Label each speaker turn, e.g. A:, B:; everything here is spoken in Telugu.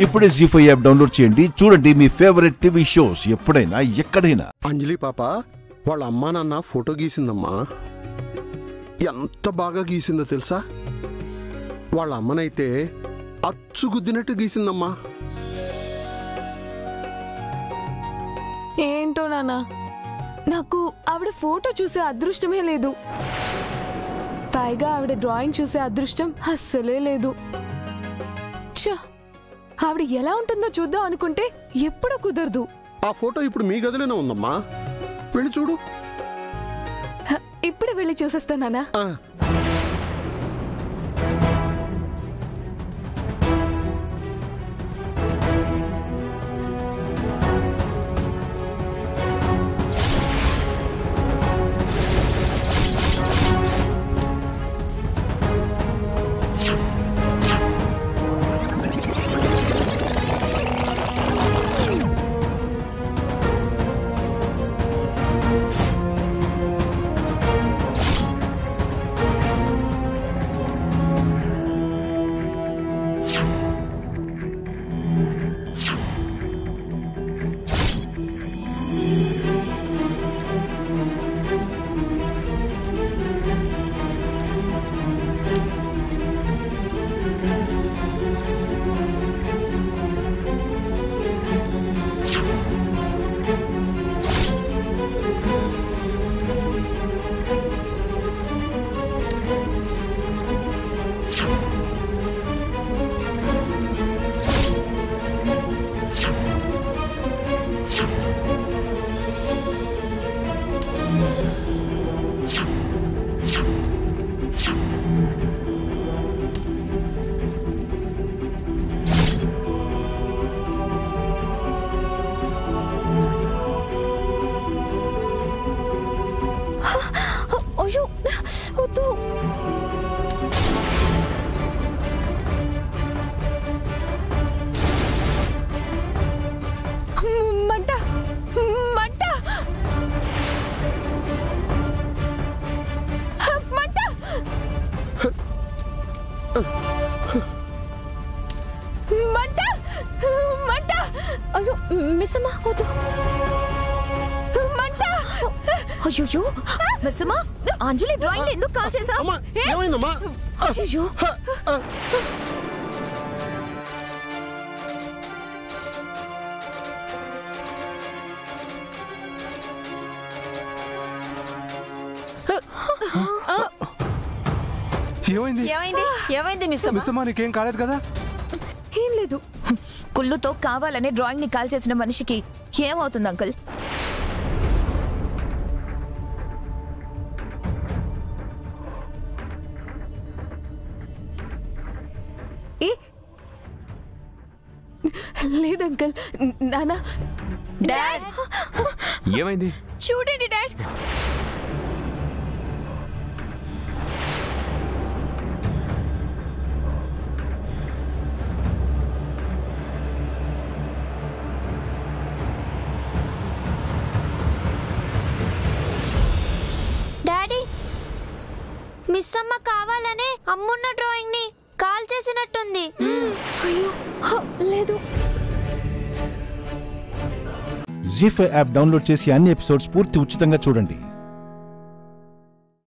A: ఇప్పుడే జీ5 యాప్ డౌన్లోడ్ చేయండి. చూడండి మీ ఫేవరెట్ టీవీ షోస్ ఎప్పుడైనా ఎక్కడైనా.
B: అంజలి పాప వాళ్ళ అమ్మా నాన్న ఫోటో గీసిందమ్మా. ఎంత బాగా గీసిందో తెలుసా? వాళ్ళ అమ్మనైతే అచ్చుగుద్దినట్టు గీసిందమ్మా.
C: ఏంటో నాన్న, నాకు ఆవిడ ఫోటో చూసే అదృష్టమే లేదు. పైగా ఆవిడ డ్రాయింగ్ చూసే అదృష్టం అస్సలే లేదు. ఆవిడ ఎలా ఉంటుందో చూద్దాం అనుకుంటే ఎప్పుడూ కుదరదు.
B: ఆ ఫోటో ఇప్పుడు మీ గదిలోనే ఉందమ్మా, వెళ్ళి చూడు.
C: ఇప్పుడే వెళ్ళి చూసేస్తానా?
D: అయ్యో మిస్సమ్మా, అంజలి డ్రాయింగ్ ఎందుకు కాల్ చేసావు?
B: ఏమైందమ్మా?
D: అయ్యో
E: ఏమైంది మిస్సమ్మా? నీకేం కాలేదు కదా?
C: ఏం లేదు.
D: కుళ్ళుతో కావాలనే డ్రాయింగ్ ని కాల్ చేసిన మనిషికి ఏమవుతుంది అంకుల్?
C: లేదు అంకుల్. నానా,
D: డాడ్
E: ఏమైంది?
D: చూడండి డాడ్.
F: డాడీ, మిస్ అమ్మ కావాలనే అమ్మున్న డ్రాయింగ్ ని కాల్ చేసినట్టుంది.
C: అయ్యో లేదు.
A: జీ5 యాప్ డౌన్లోడ్ చేసి అన్ని ఎపిసోడ్స్ పూర్తి ఉచితంగా చూడండి.